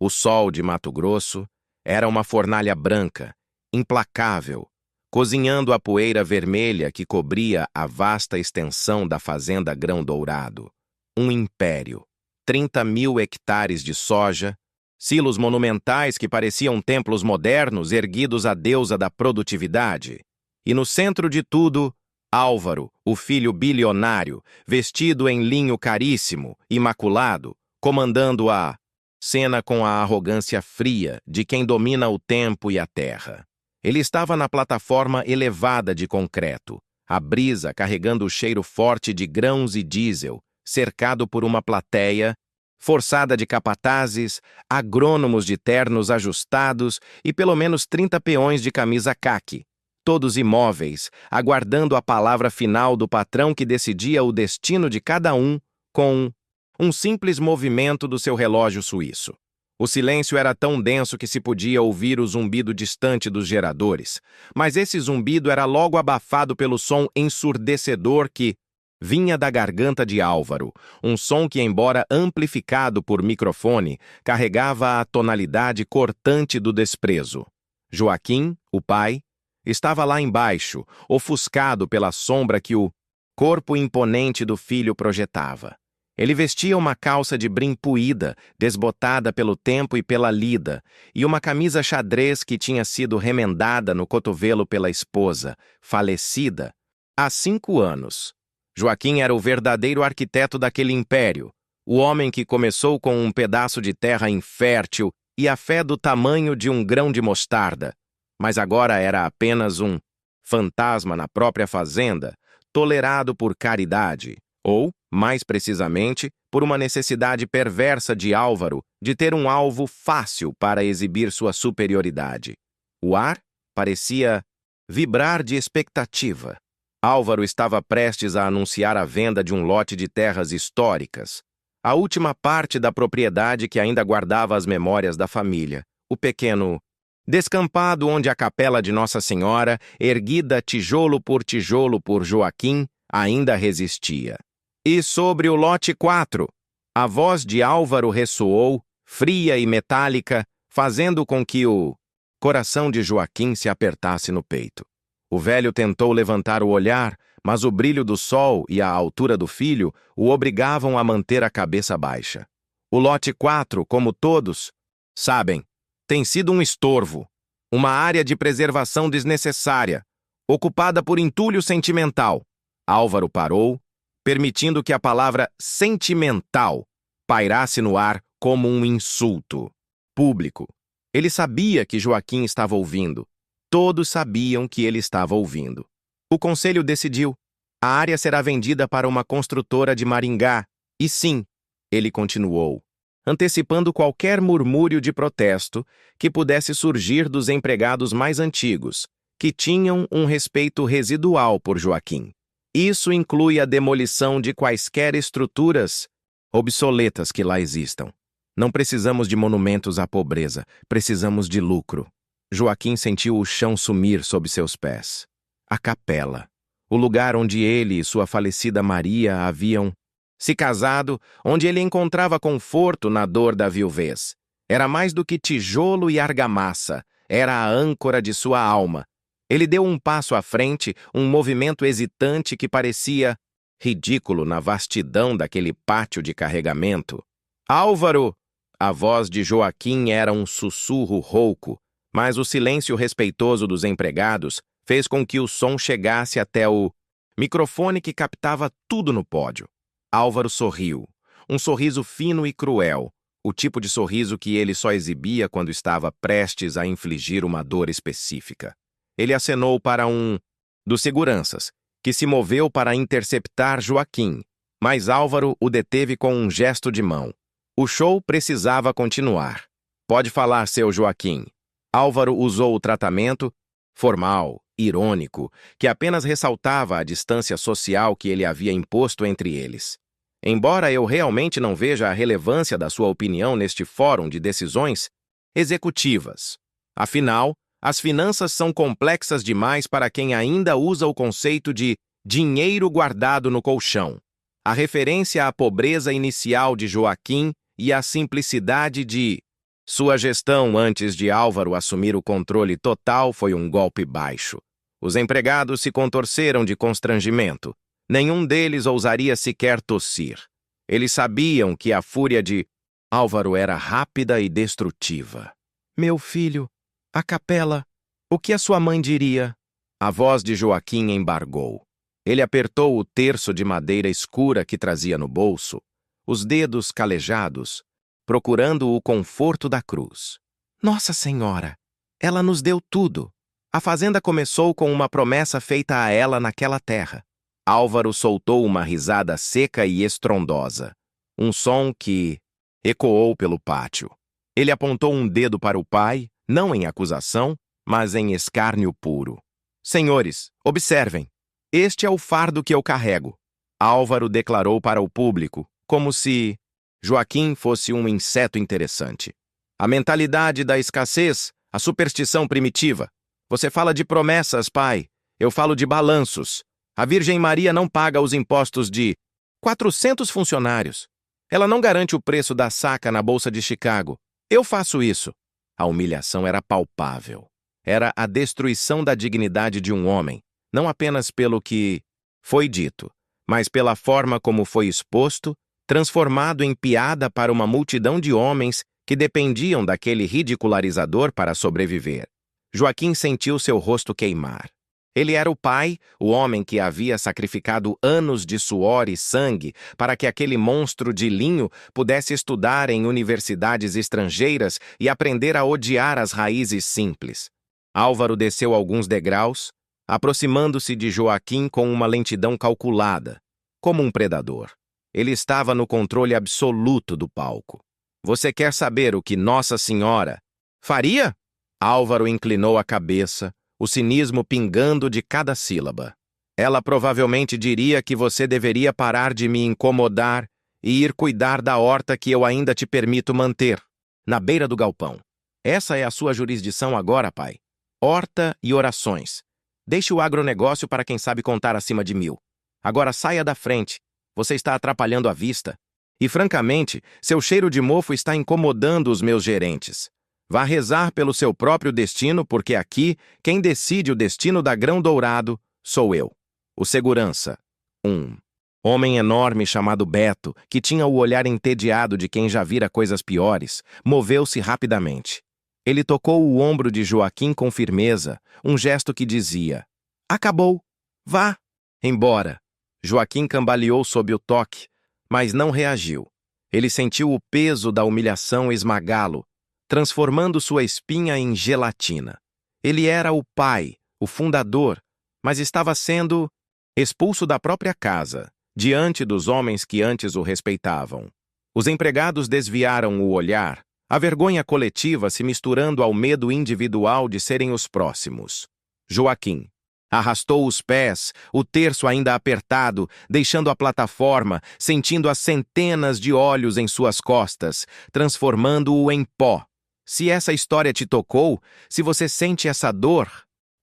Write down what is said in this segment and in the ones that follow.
O sol de Mato Grosso era uma fornalha branca, implacável, cozinhando a poeira vermelha que cobria a vasta extensão da fazenda Grão Dourado. Um império, 30.000 hectares de soja, silos monumentais que pareciam templos modernos erguidos à deusa da produtividade. E no centro de tudo, Álvaro, o filho bilionário, vestido em linho caríssimo, imaculado, comandando a cena com a arrogância fria de quem domina o tempo e a terra. Ele estava na plataforma elevada de concreto, a brisa carregando o cheiro forte de grãos e diesel, cercado por uma plateia forçada de capatazes, agrônomos de ternos ajustados e pelo menos 30 peões de camisa caque, todos imóveis, aguardando a palavra final do patrão que decidia o destino de cada um com um simples movimento do seu relógio suíço. O silêncio era tão denso que se podia ouvir o zumbido distante dos geradores, mas esse zumbido era logo abafado pelo som ensurdecedor que vinha da garganta de Álvaro, um som que, embora amplificado por microfone, carregava a tonalidade cortante do desprezo. Joaquim, o pai, estava lá embaixo, ofuscado pela sombra que o corpo imponente do filho projetava. Ele vestia uma calça de brim puída, desbotada pelo tempo e pela lida, e uma camisa xadrez que tinha sido remendada no cotovelo pela esposa, falecida, há 5 anos. Joaquim era o verdadeiro arquiteto daquele império, o homem que começou com um pedaço de terra infértil e a fé do tamanho de um grão de mostarda, mas agora era apenas um fantasma na própria fazenda, tolerado por caridade, ou, mais precisamente, por uma necessidade perversa de Álvaro de ter um alvo fácil para exibir sua superioridade. O ar parecia vibrar de expectativa. Álvaro estava prestes a anunciar a venda de um lote de terras históricas, a última parte da propriedade que ainda guardava as memórias da família, o pequeno descampado onde a capela de Nossa Senhora, erguida tijolo por Joaquim, ainda resistia. E sobre o lote 4, a voz de Álvaro ressoou, fria e metálica, fazendo com que o coração de Joaquim se apertasse no peito. O velho tentou levantar o olhar, mas o brilho do sol e a altura do filho o obrigavam a manter a cabeça baixa. O lote 4, como todos sabem, tem sido um estorvo, uma área de preservação desnecessária, ocupada por entulho sentimental. Álvaro parou, permitindo que a palavra sentimental pairasse no ar como um insulto público. Ele sabia que Joaquim estava ouvindo. Todos sabiam que ele estava ouvindo. O conselho decidiu. A área será vendida para uma construtora de Maringá. E sim, ele continuou, antecipando qualquer murmúrio de protesto que pudesse surgir dos empregados mais antigos, que tinham um respeito residual por Joaquim. Isso inclui a demolição de quaisquer estruturas obsoletas que lá existam. Não precisamos de monumentos à pobreza, precisamos de lucro. Joaquim sentiu o chão sumir sob seus pés. A capela, o lugar onde ele e sua falecida Maria haviam se casado, onde ele encontrava conforto na dor da viuvez. Era mais do que tijolo e argamassa, era a âncora de sua alma. Ele deu um passo à frente, um movimento hesitante que parecia ridículo na vastidão daquele pátio de carregamento. Álvaro! A voz de Joaquim era um sussurro rouco, mas o silêncio respeitoso dos empregados fez com que o som chegasse até o microfone que captava tudo no pódio. Álvaro sorriu, um sorriso fino e cruel, o tipo de sorriso que ele só exibia quando estava prestes a infligir uma dor específica. Ele acenou para um dos seguranças, que se moveu para interceptar Joaquim, mas Álvaro o deteve com um gesto de mão. O show precisava continuar. Pode falar, seu Joaquim. Álvaro usou o tratamento formal, irônico, que apenas ressaltava a distância social que ele havia imposto entre eles. Embora eu realmente não veja a relevância da sua opinião neste fórum de decisões executivas. Afinal, as finanças são complexas demais para quem ainda usa o conceito de dinheiro guardado no colchão. A referência à pobreza inicial de Joaquim e à simplicidade de Sua gestão antes de Álvaro assumir o controle total foi um golpe baixo. Os empregados se contorceram de constrangimento. Nenhum deles ousaria sequer tossir. Eles sabiam que a fúria de Álvaro era rápida e destrutiva. Meu filho, a capela, o que a sua mãe diria? A voz de Joaquim embargou. Ele apertou o terço de madeira escura que trazia no bolso, os dedos calejados, procurando o conforto da cruz. Nossa Senhora, ela nos deu tudo. A fazenda começou com uma promessa feita a ela naquela terra. Álvaro soltou uma risada seca e estrondosa, um som que ecoou pelo pátio. Ele apontou um dedo para o pai, não em acusação, mas em escárnio puro. Senhores, observem. Este é o fardo que eu carrego. Álvaro declarou para o público, como se Joaquim fosse um inseto interessante. A mentalidade da escassez, a superstição primitiva. Você fala de promessas, pai. Eu falo de balanços. A Virgem Maria não paga os impostos de 400 funcionários. Ela não garante o preço da saca na Bolsa de Chicago. Eu faço isso. A humilhação era palpável. Era a destruição da dignidade de um homem, não apenas pelo que foi dito, mas pela forma como foi exposto, transformado em piada para uma multidão de homens que dependiam daquele ridicularizador para sobreviver. Joaquim sentiu seu rosto queimar. Ele era o pai, o homem que havia sacrificado anos de suor e sangue para que aquele monstro de linho pudesse estudar em universidades estrangeiras e aprender a odiar as raízes simples. Álvaro desceu alguns degraus, aproximando-se de Joaquim com uma lentidão calculada, como um predador. Ele estava no controle absoluto do palco. Você quer saber o que Nossa Senhora faria? Álvaro inclinou a cabeça, o cinismo pingando de cada sílaba. Ela provavelmente diria que você deveria parar de me incomodar e ir cuidar da horta que eu ainda te permito manter, na beira do galpão. Essa é a sua jurisdição agora, pai. Horta e orações. Deixe o agronegócio para quem sabe contar acima de 1000. Agora saia da frente. Você está atrapalhando a vista. E, francamente, seu cheiro de mofo está incomodando os meus gerentes. Vá rezar pelo seu próprio destino, porque aqui, quem decide o destino da Grão Dourado sou eu. O segurança. Um homem enorme chamado Beto, que tinha o olhar entediado de quem já vira coisas piores, moveu-se rapidamente. Ele tocou o ombro de Joaquim com firmeza, um gesto que dizia: acabou, vá, embora. Joaquim cambaleou sob o toque, mas não reagiu. Ele sentiu o peso da humilhação esmagá-lo, transformando sua espinha em gelatina. Ele era o pai, o fundador, mas estava sendo expulso da própria casa, diante dos homens que antes o respeitavam. Os empregados desviaram o olhar, a vergonha coletiva se misturando ao medo individual de serem os próximos. Joaquim arrastou os pés, o terço ainda apertado, deixando a plataforma, sentindo as centenas de olhos em suas costas, transformando-o em pó. Se essa história te tocou, se você sente essa dor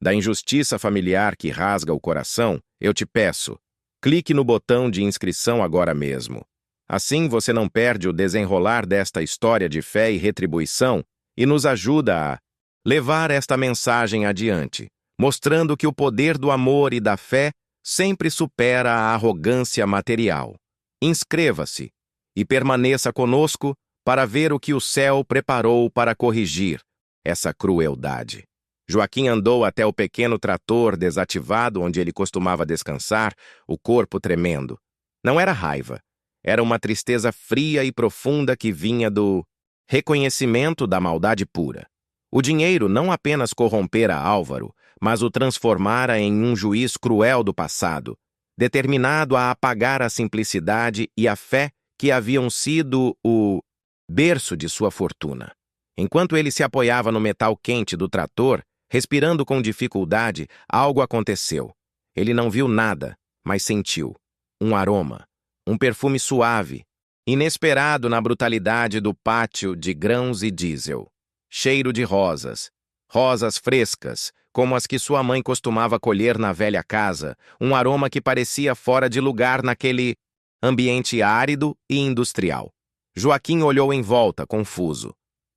da injustiça familiar que rasga o coração, eu te peço, clique no botão de inscrição agora mesmo. Assim você não perde o desenrolar desta história de fé e retribuição e nos ajuda a levar esta mensagem adiante, mostrando que o poder do amor e da fé sempre supera a arrogância material. Inscreva-se e permaneça conosco para ver o que o céu preparou para corrigir essa crueldade. Joaquim andou até o pequeno trator desativado onde ele costumava descansar, o corpo tremendo. Não era raiva. Era uma tristeza fria e profunda que vinha do reconhecimento da maldade pura. O dinheiro não apenas corrompera Álvaro, mas o transformara em um juiz cruel do passado, determinado a apagar a simplicidade e a fé que haviam sido o berço de sua fortuna. Enquanto ele se apoiava no metal quente do trator, respirando com dificuldade, algo aconteceu. Ele não viu nada, mas sentiu um aroma. Um perfume suave, inesperado na brutalidade do pátio de grãos e diesel. Cheiro de rosas. Rosas frescas, como as que sua mãe costumava colher na velha casa, um aroma que parecia fora de lugar naquele ambiente árido e industrial. Joaquim olhou em volta, confuso.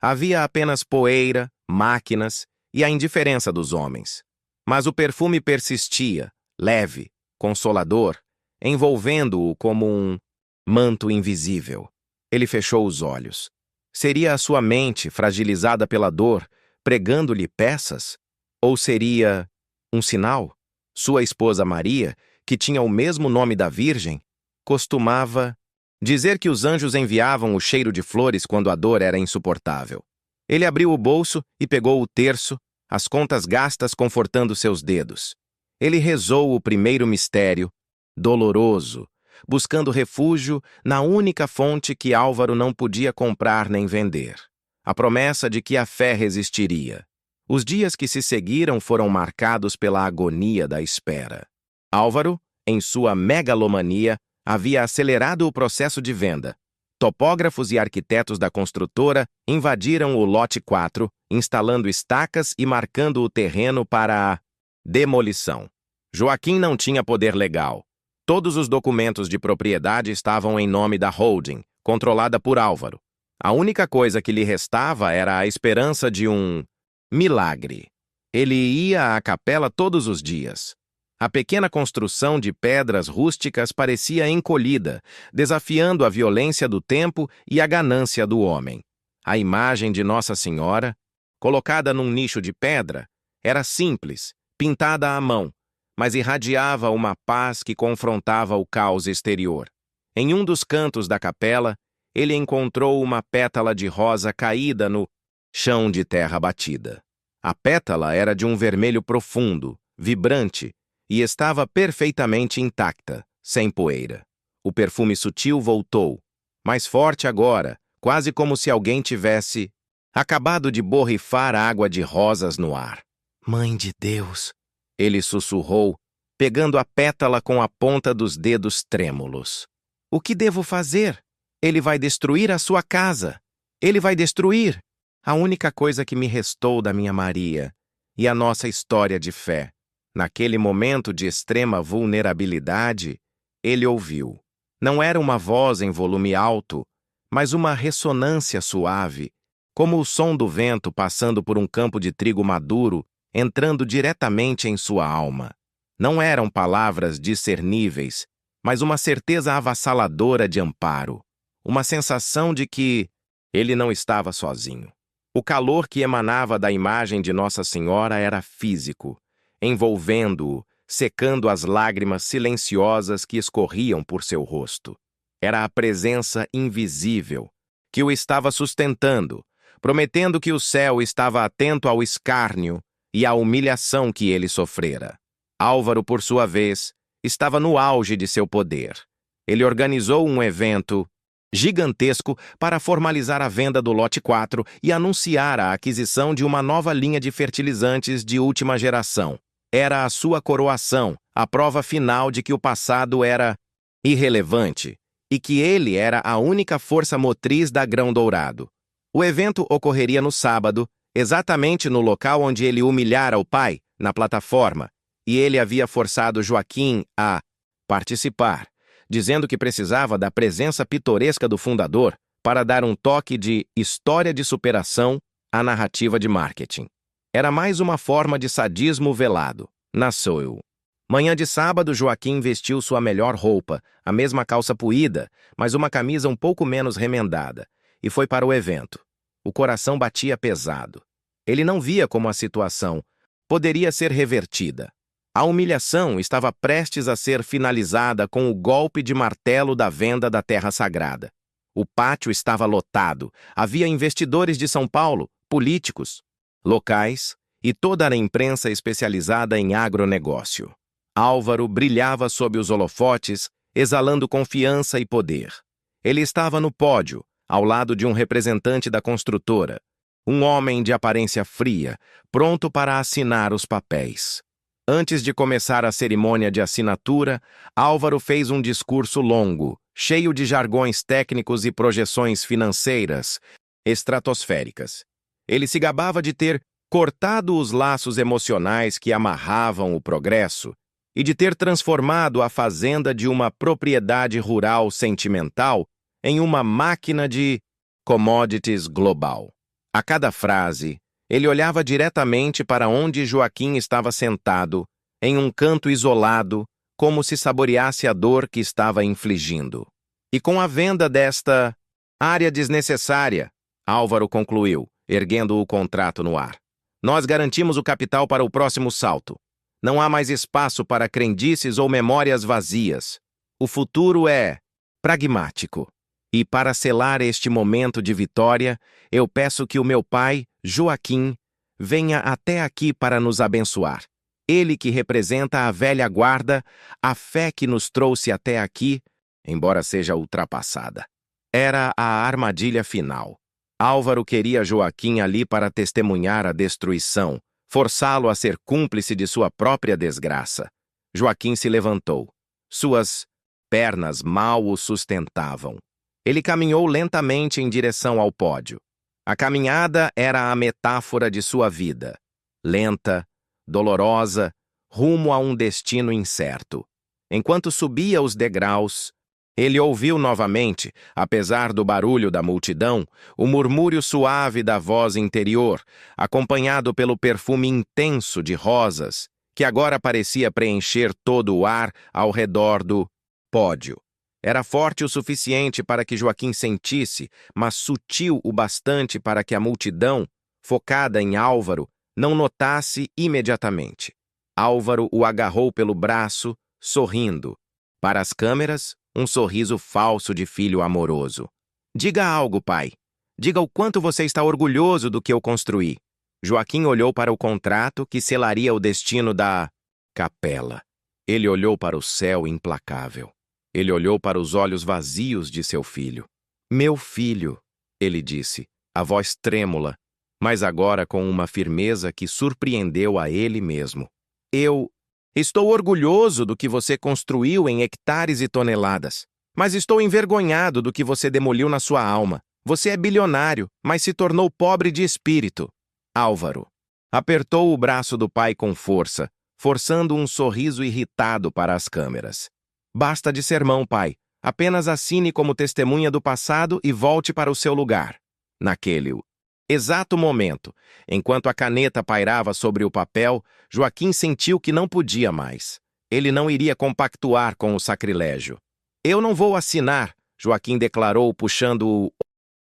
Havia apenas poeira, máquinas e a indiferença dos homens. Mas o perfume persistia, leve, consolador, envolvendo-o como um manto invisível. Ele fechou os olhos. Seria a sua mente, fragilizada pela dor, pregando-lhe peças? Ou seria um sinal? Sua esposa Maria, que tinha o mesmo nome da Virgem, costumava dizer que os anjos enviavam o cheiro de flores quando a dor era insuportável. Ele abriu o bolso e pegou o terço, as contas gastas confortando seus dedos. Ele rezou o primeiro mistério, doloroso, buscando refúgio na única fonte que Álvaro não podia comprar nem vender. A promessa de que a fé resistiria. Os dias que se seguiram foram marcados pela agonia da espera. Álvaro, em sua megalomania, havia acelerado o processo de venda. Topógrafos e arquitetos da construtora invadiram o lote 4, instalando estacas e marcando o terreno para a demolição. Joaquim não tinha poder legal. Todos os documentos de propriedade estavam em nome da holding, controlada por Álvaro. A única coisa que lhe restava era a esperança de um milagre. Ele ia à capela todos os dias. A pequena construção de pedras rústicas parecia encolhida, desafiando a violência do tempo e a ganância do homem. A imagem de Nossa Senhora, colocada num nicho de pedra, era simples, pintada à mão, mas irradiava uma paz que confrontava o caos exterior. Em um dos cantos da capela, ele encontrou uma pétala de rosa caída no chão de terra batida. A pétala era de um vermelho profundo, vibrante, e estava perfeitamente intacta, sem poeira. O perfume sutil voltou, mais forte agora, quase como se alguém tivesse acabado de borrifar água de rosas no ar. Mãe de Deus! Ele sussurrou, pegando a pétala com a ponta dos dedos trêmulos. O que devo fazer? Ele vai destruir a sua casa. Ele vai destruir a única coisa que me restou da minha Maria e a nossa história de fé. Naquele momento de extrema vulnerabilidade, ele ouviu. Não era uma voz em volume alto, mas uma ressonância suave, como o som do vento passando por um campo de trigo maduro, entrando diretamente em sua alma. Não eram palavras discerníveis, mas uma certeza avassaladora de amparo, uma sensação de que ele não estava sozinho. O calor que emanava da imagem de Nossa Senhora era físico, envolvendo-o, secando as lágrimas silenciosas que escorriam por seu rosto. Era a presença invisível que o estava sustentando, prometendo que o céu estava atento ao escárnio e à humilhação que ele sofrera. Álvaro, por sua vez, estava no auge de seu poder. Ele organizou um evento gigantesco para formalizar a venda do lote 4 e anunciar a aquisição de uma nova linha de fertilizantes de última geração. Era a sua coroação, a prova final de que o passado era irrelevante e que ele era a única força motriz da Grão Dourado. O evento ocorreria no sábado, exatamente no local onde ele humilhara o pai, na plataforma, e ele havia forçado Joaquim a participar, dizendo que precisava da presença pitoresca do fundador para dar um toque de história de superação à narrativa de marketing. Era mais uma forma de sadismo velado. Nasceu. Manhã de sábado, Joaquim vestiu sua melhor roupa, a mesma calça puída, mas uma camisa um pouco menos remendada, e foi para o evento. O coração batia pesado. Ele não via como a situação poderia ser revertida. A humilhação estava prestes a ser finalizada com o golpe de martelo da venda da terra sagrada. O pátio estava lotado. Havia investidores de São Paulo, políticos, locais e toda a imprensa especializada em agronegócio. Álvaro brilhava sob os holofotes, exalando confiança e poder. Ele estava no pódio, ao lado de um representante da construtora, um homem de aparência fria, pronto para assinar os papéis. Antes de começar a cerimônia de assinatura, Álvaro fez um discurso longo, cheio de jargões técnicos e projeções financeiras estratosféricas. Ele se gabava de ter cortado os laços emocionais que amarravam o progresso e de ter transformado a fazenda de uma propriedade rural sentimental em uma máquina de commodities global. A cada frase, ele olhava diretamente para onde Joaquim estava sentado, em um canto isolado, como se saboreasse a dor que estava infligindo. E com a venda desta área desnecessária, Álvaro concluiu, erguendo o contrato no ar. Nós garantimos o capital para o próximo salto. Não há mais espaço para crendices ou memórias vazias. O futuro é pragmático. E para selar este momento de vitória, eu peço que o meu pai, Joaquim, venha até aqui para nos abençoar. Ele que representa a velha guarda, a fé que nos trouxe até aqui, embora seja ultrapassada. Era a armadilha final. Álvaro queria Joaquim ali para testemunhar a destruição, forçá-lo a ser cúmplice de sua própria desgraça. Joaquim se levantou. Suas pernas mal o sustentavam. Ele caminhou lentamente em direção ao pódio. A caminhada era a metáfora de sua vida. Lenta, dolorosa, rumo a um destino incerto. Enquanto subia os degraus, ele ouviu novamente, apesar do barulho da multidão, o murmúrio suave da voz interior, acompanhado pelo perfume intenso de rosas, que agora parecia preencher todo o ar ao redor do pódio. Era forte o suficiente para que Joaquim sentisse, mas sutil o bastante para que a multidão, focada em Álvaro, não notasse imediatamente. Álvaro o agarrou pelo braço, sorrindo. Para as câmeras, um sorriso falso de filho amoroso. Diga algo, pai. Diga o quanto você está orgulhoso do que eu construí. Joaquim olhou para o contrato que selaria o destino da capela. Ele olhou para o céu implacável. Ele olhou para os olhos vazios de seu filho. Meu filho, ele disse, a voz trêmula, mas agora com uma firmeza que surpreendeu a ele mesmo. Eu estou orgulhoso do que você construiu em hectares e toneladas, mas estou envergonhado do que você demoliu na sua alma. Você é bilionário, mas se tornou pobre de espírito. Álvaro apertou o braço do pai com força, forçando um sorriso irritado para as câmeras. Basta de sermão, pai. Apenas assine como testemunha do passado e volte para o seu lugar. Naquele exato momento, enquanto a caneta pairava sobre o papel, Joaquim sentiu que não podia mais. Ele não iria compactuar com o sacrilégio. Eu não vou assinar, Joaquim declarou, puxando o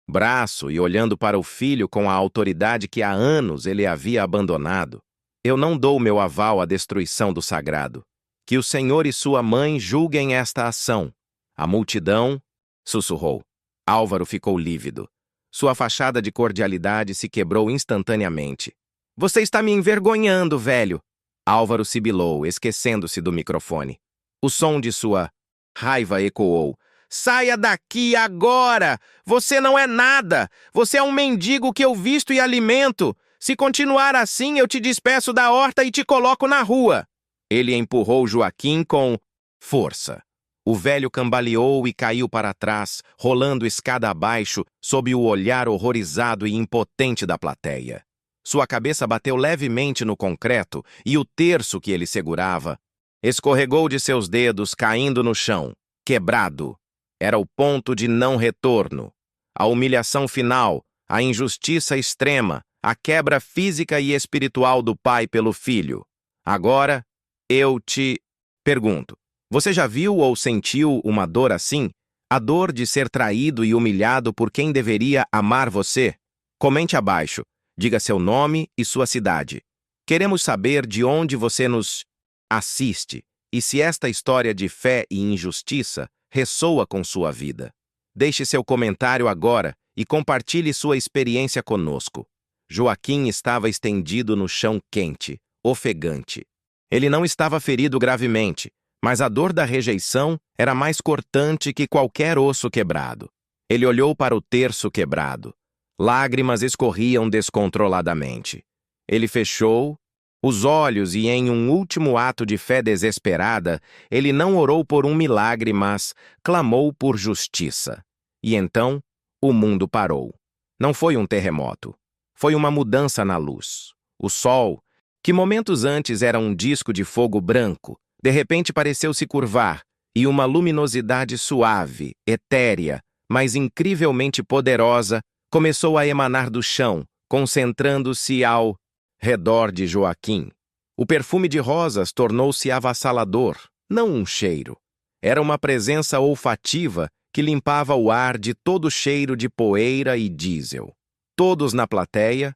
braço e olhando para o filho com a autoridade que há anos ele havia abandonado. Eu não dou meu aval à destruição do sagrado. Que o Senhor e sua mãe julguem esta ação. A multidão sussurrou. Álvaro ficou lívido. Sua fachada de cordialidade se quebrou instantaneamente. Você está me envergonhando, velho. Álvaro sibilou, esquecendo-se do microfone. O som de sua raiva ecoou. Saia daqui agora! Você não é nada! Você é um mendigo que eu visto e alimento! Se continuar assim, eu te despeço da horta e te coloco na rua! Ele empurrou Joaquim com força. O velho cambaleou e caiu para trás, rolando escada abaixo, sob o olhar horrorizado e impotente da plateia. Sua cabeça bateu levemente no concreto e o terço que ele segurava escorregou de seus dedos, caindo no chão, quebrado. Era o ponto de não retorno. A humilhação final, a injustiça extrema, a quebra física e espiritual do pai pelo filho. Agora, eu te pergunto, você já viu ou sentiu uma dor assim? A dor de ser traído e humilhado por quem deveria amar você? Comente abaixo, diga seu nome e sua cidade. Queremos saber de onde você nos assiste e se esta história de fé e injustiça ressoa com sua vida. Deixe seu comentário agora e compartilhe sua experiência conosco. Joaquim estava estendido no chão quente, ofegante. Ele não estava ferido gravemente, mas a dor da rejeição era mais cortante que qualquer osso quebrado. Ele olhou para o terço quebrado. Lágrimas escorriam descontroladamente. Ele fechou os olhos e, em um último ato de fé desesperada, ele não orou por um milagre, mas clamou por justiça. E então, o mundo parou. Não foi um terremoto. Foi uma mudança na luz. O sol, que momentos antes era um disco de fogo branco, de repente pareceu se curvar, e uma luminosidade suave, etérea, mas incrivelmente poderosa, começou a emanar do chão, concentrando-se ao redor de Joaquim. O perfume de rosas tornou-se avassalador, não um cheiro. Era uma presença olfativa que limpava o ar de todo cheiro de poeira e diesel. Todos na plateia,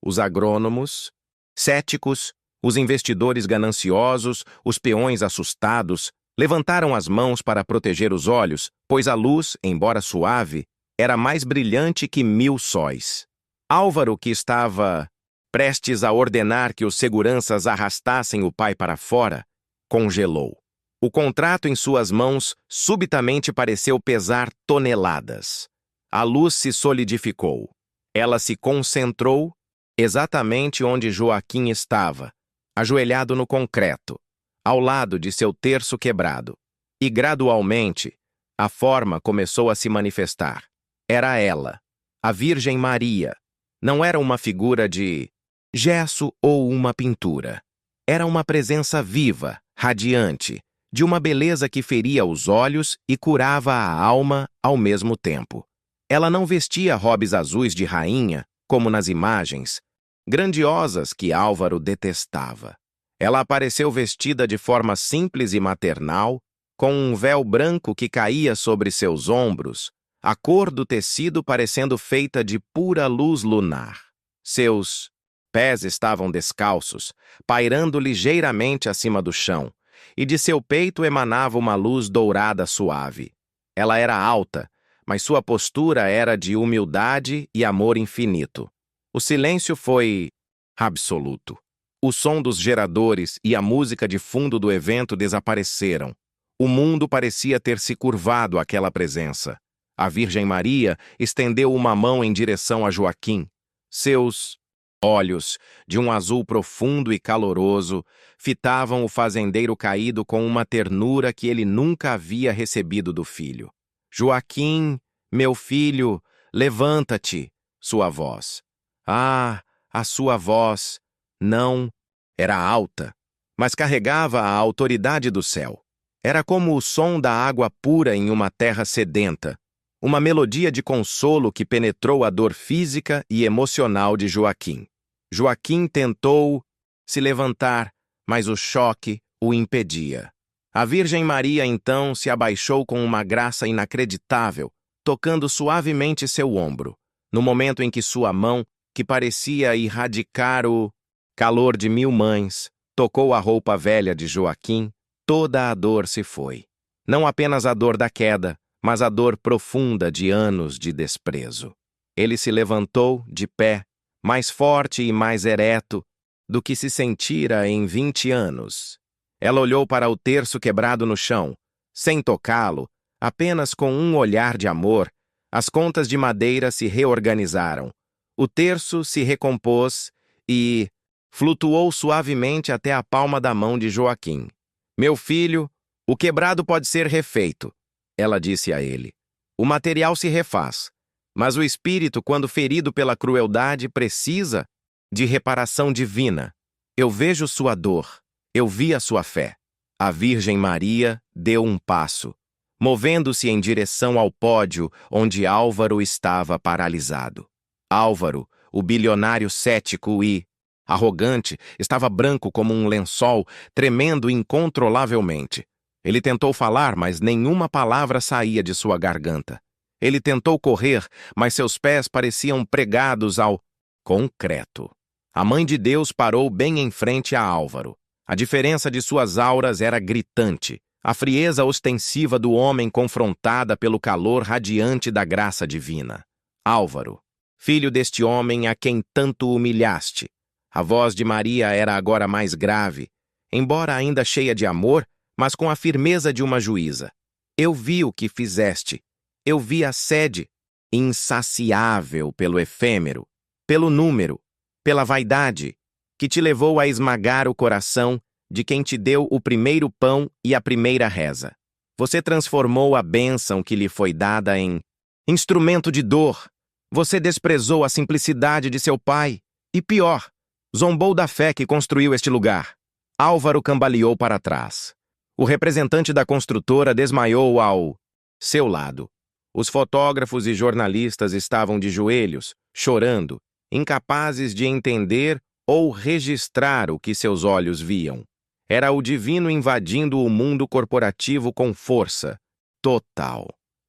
os agrônomos, céticos, os investidores gananciosos, os peões assustados, levantaram as mãos para proteger os olhos, pois a luz, embora suave, era mais brilhante que 1000 sóis. Álvaro, que estava prestes a ordenar que os seguranças arrastassem o pai para fora, congelou. O contrato em suas mãos subitamente pareceu pesar toneladas. A luz se solidificou. Ela se concentrou exatamente onde Joaquim estava, ajoelhado no concreto, ao lado de seu terço quebrado. E, gradualmente, a forma começou a se manifestar. Era ela, a Virgem Maria. Não era uma figura de gesso ou uma pintura. Era uma presença viva, radiante, de uma beleza que feria os olhos e curava a alma ao mesmo tempo. Ela não vestia robes azuis de rainha, como nas imagens, grandiosas que Álvaro detestava. Ela apareceu vestida de forma simples e maternal, com um véu branco que caía sobre seus ombros, a cor do tecido parecendo feita de pura luz lunar. Seus pés estavam descalços, pairando ligeiramente acima do chão, e de seu peito emanava uma luz dourada suave. Ela era alta, mas sua postura era de humildade e amor infinito. O silêncio foi absoluto. O som dos geradores e a música de fundo do evento desapareceram. O mundo parecia ter se curvado àquela presença. A Virgem Maria estendeu uma mão em direção a Joaquim. Seus olhos, de um azul profundo e caloroso, fitavam o fazendeiro caído com uma ternura que ele nunca havia recebido do filho. Joaquim, meu filho, levanta-te, sua voz. Ah, a sua voz, não, era alta, mas carregava a autoridade do céu. Era como o som da água pura em uma terra sedenta, uma melodia de consolo que penetrou a dor física e emocional de Joaquim. Joaquim tentou se levantar, mas o choque o impedia. A Virgem Maria então se abaixou com uma graça inacreditável, tocando suavemente seu ombro, no momento em que sua mão, que parecia irradiar o calor de 1000 mães, tocou a roupa velha de Joaquim, toda a dor se foi. Não apenas a dor da queda, mas a dor profunda de anos de desprezo. Ele se levantou, de pé, mais forte e mais ereto do que se sentira em 20 anos. Ela olhou para o terço quebrado no chão, sem tocá-lo, apenas com um olhar de amor. As contas de madeira se reorganizaram. O terço se recompôs e flutuou suavemente até a palma da mão de Joaquim. Meu filho, o quebrado pode ser refeito, ela disse a ele. O material se refaz, mas o espírito, quando ferido pela crueldade, precisa de reparação divina. Eu vejo sua dor, eu vi a sua fé. A Virgem Maria deu um passo, movendo-se em direção ao pódio onde Álvaro estava paralisado. Álvaro, o bilionário cético e arrogante, estava branco como um lençol, tremendo incontrolavelmente. Ele tentou falar, mas nenhuma palavra saía de sua garganta. Ele tentou correr, mas seus pés pareciam pregados ao concreto. A Mãe de Deus parou bem em frente a Álvaro. A diferença de suas auras era gritante. A frieza ostensiva do homem confrontada pelo calor radiante da graça divina. Álvaro, filho deste homem a quem tanto humilhaste. A voz de Maria era agora mais grave, embora ainda cheia de amor, mas com a firmeza de uma juíza. Eu vi o que fizeste. Eu vi a sede insaciável pelo efêmero, pelo número, pela vaidade, que te levou a esmagar o coração de quem te deu o primeiro pão e a primeira reza. Você transformou a bênção que lhe foi dada em instrumento de dor. Você desprezou a simplicidade de seu pai. E pior, zombou da fé que construiu este lugar. Álvaro cambaleou para trás. O representante da construtora desmaiou ao seu lado. Os fotógrafos e jornalistas estavam de joelhos, chorando, incapazes de entender ou registrar o que seus olhos viam. Era o divino invadindo o mundo corporativo com força total.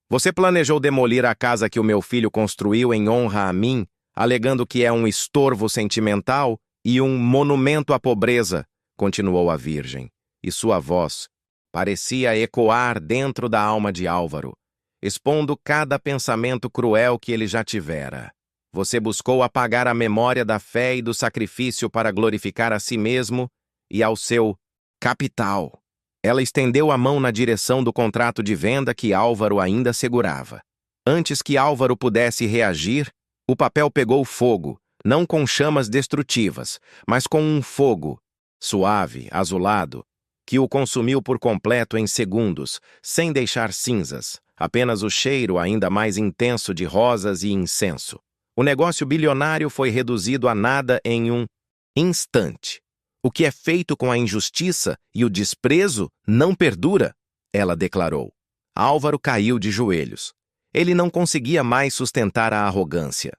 Você planejou demolir a casa que o meu filho construiu em honra a mim, alegando que é um estorvo sentimental e um monumento à pobreza, continuou a Virgem, e sua voz parecia ecoar dentro da alma de Álvaro, expondo cada pensamento cruel que ele já tivera. Você buscou apagar a memória da fé e do sacrifício para glorificar a si mesmo e ao seu capital. Ela estendeu a mão na direção do contrato de venda que Álvaro ainda segurava. Antes que Álvaro pudesse reagir, o papel pegou fogo, não com chamas destrutivas, mas com um fogo suave, azulado, que o consumiu por completo em segundos, sem deixar cinzas, apenas o cheiro ainda mais intenso de rosas e incenso. O negócio bilionário foi reduzido a nada em um instante. O que é feito com a injustiça e o desprezo não perdura, ela declarou. Álvaro caiu de joelhos. Ele não conseguia mais sustentar a arrogância.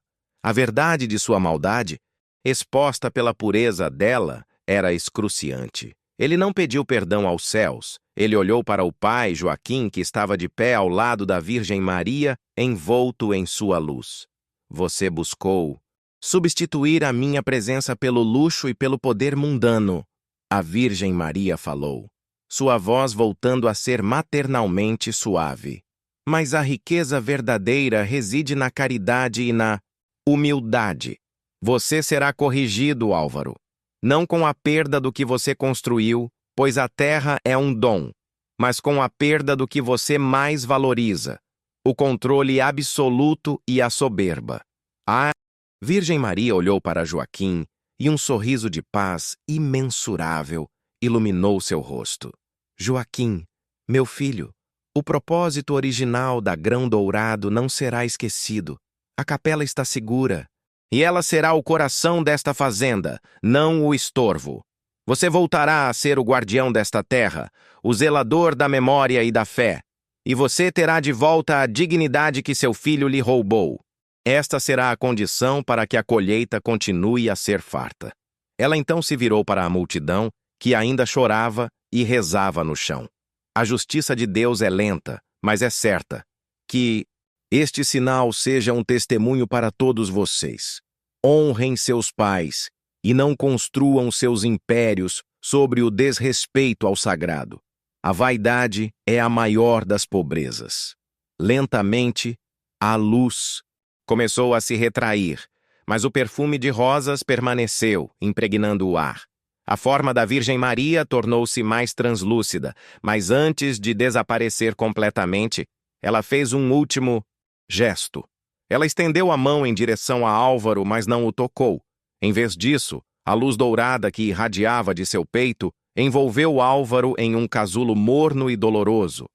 A verdade de sua maldade, exposta pela pureza dela, era excruciante. Ele não pediu perdão aos céus. Ele olhou para o pai, Joaquim, que estava de pé ao lado da Virgem Maria, envolto em sua luz. Você buscou substituir a minha presença pelo luxo e pelo poder mundano, a Virgem Maria falou, sua voz voltando a ser maternalmente suave. Mas a riqueza verdadeira reside na caridade e na humildade. Você será corrigido, Álvaro. Não com a perda do que você construiu, pois a terra é um dom, mas com a perda do que você mais valoriza, o controle absoluto e a soberba. A Virgem Maria olhou para Joaquim e um sorriso de paz imensurável iluminou seu rosto. Joaquim, meu filho, o propósito original da Grão Dourado não será esquecido. A capela está segura. E ela será o coração desta fazenda, não o estorvo. Você voltará a ser o guardião desta terra, o zelador da memória e da fé. E você terá de volta a dignidade que seu filho lhe roubou. Esta será a condição para que a colheita continue a ser farta. Ela então se virou para a multidão, que ainda chorava e rezava no chão. A justiça de Deus é lenta, mas é certa. Que este sinal seja um testemunho para todos vocês. Honrem seus pais e não construam seus impérios sobre o desrespeito ao sagrado. A vaidade é a maior das pobrezas. Lentamente, a luz começou a se retrair, mas o perfume de rosas permaneceu, impregnando o ar. A forma da Virgem Maria tornou-se mais translúcida, mas antes de desaparecer completamente, ela fez um último gesto. Ela estendeu a mão em direção a Álvaro, mas não o tocou. Em vez disso, a luz dourada que irradiava de seu peito envolveu Álvaro em um casulo morno e doloroso.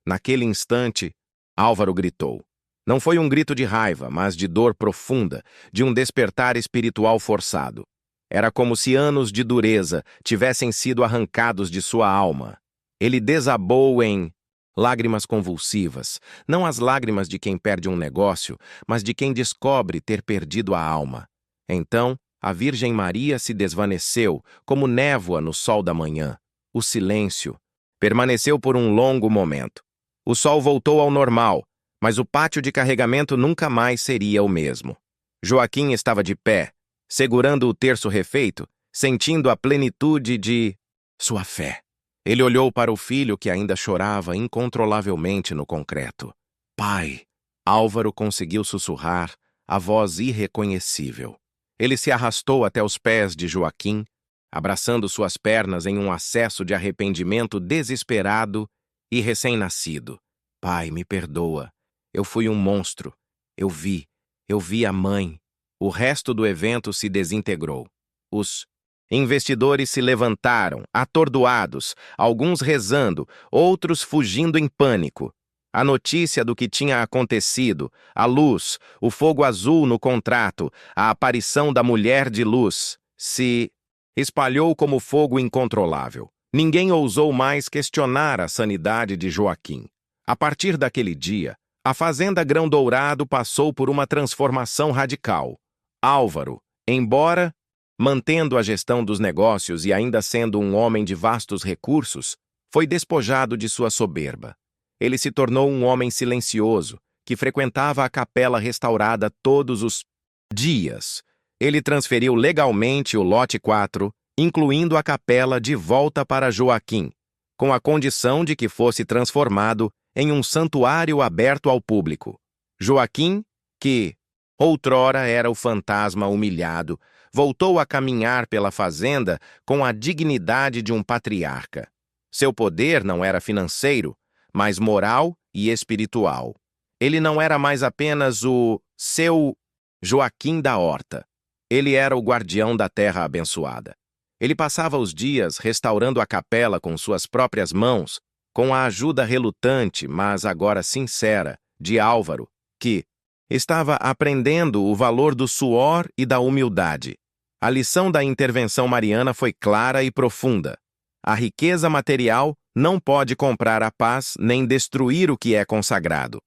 Naquele instante, Álvaro gritou. Não foi um grito de raiva, mas de dor profunda, de um despertar espiritual forçado. Era como se anos de dureza tivessem sido arrancados de sua alma. Ele desabou em lágrimas convulsivas, não as lágrimas de quem perde um negócio, mas de quem descobre ter perdido a alma. Então, a Virgem Maria se desvaneceu, como névoa no sol da manhã. O silêncio permaneceu por um longo momento. O sol voltou ao normal, mas o pátio de carregamento nunca mais seria o mesmo. Joaquim estava de pé, segurando o terço refeito, sentindo a plenitude de sua fé. Ele olhou para o filho que ainda chorava incontrolavelmente no concreto. Pai! Álvaro conseguiu sussurrar, a voz irreconhecível. Ele se arrastou até os pés de Joaquim, abraçando suas pernas em um acesso de arrependimento desesperado e recém-nascido. Pai, me perdoa. Eu fui um monstro. Eu vi a mãe. O resto do evento se desintegrou. Os investidores se levantaram, atordoados, alguns rezando, outros fugindo em pânico. A notícia do que tinha acontecido, a luz, o fogo azul no contrato, a aparição da mulher de luz, se espalhou como fogo incontrolável. Ninguém ousou mais questionar a sanidade de Joaquim. A partir daquele dia, a Fazenda Grão Dourado passou por uma transformação radical. Álvaro, Embora, mantendo a gestão dos negócios e ainda sendo um homem de vastos recursos, foi despojado de sua soberba. Ele se tornou um homem silencioso, que frequentava a capela restaurada todos os dias. Ele transferiu legalmente o lote 4, incluindo a capela, de volta para Joaquim, com a condição de que fosse transformado em um santuário aberto ao público. Joaquim, que outrora era o fantasma humilhado, voltou a caminhar pela fazenda com a dignidade de um patriarca. Seu poder não era financeiro, mas moral e espiritual. Ele não era mais apenas o seu Joaquim da Horta. Ele era o guardião da terra abençoada. Ele passava os dias restaurando a capela com suas próprias mãos, com a ajuda relutante, mas agora sincera, de Álvaro, que estava aprendendo o valor do suor e da humildade. A lição da intervenção mariana foi clara e profunda. A riqueza material não pode comprar a paz nem destruir o que é consagrado.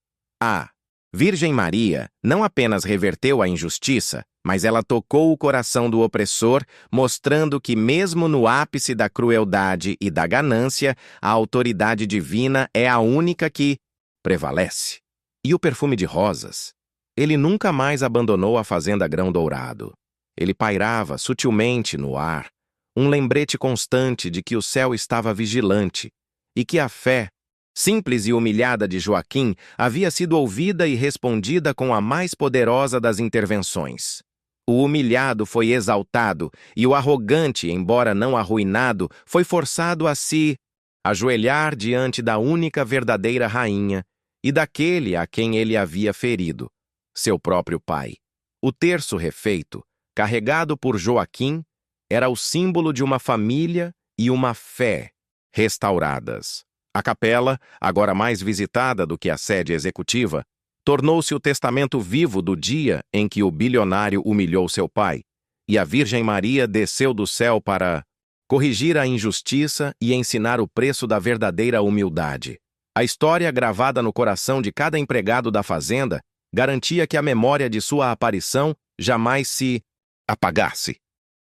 A Virgem Maria não apenas reverteu a injustiça, mas ela tocou o coração do opressor, mostrando que mesmo no ápice da crueldade e da ganância, a autoridade divina é a única que prevalece. E o perfume de rosas? Ele nunca mais abandonou a fazenda Grão Dourado. Ele pairava sutilmente no ar, um lembrete constante de que o céu estava vigilante e que a fé, simples e humilhada de Joaquim, havia sido ouvida e respondida com a mais poderosa das intervenções. O humilhado foi exaltado e o arrogante, embora não arruinado, foi forçado a se ajoelhar diante da única verdadeira rainha e daquele a quem ele havia ferido, seu próprio pai. O terço refeito, carregado por Joaquim, era o símbolo de uma família e uma fé restauradas. A capela, agora mais visitada do que a sede executiva, tornou-se o testamento vivo do dia em que o bilionário humilhou seu pai, e a Virgem Maria desceu do céu para corrigir a injustiça e ensinar o preço da verdadeira humildade. A história gravada no coração de cada empregado da fazenda garantia que a memória de sua aparição jamais se apagasse.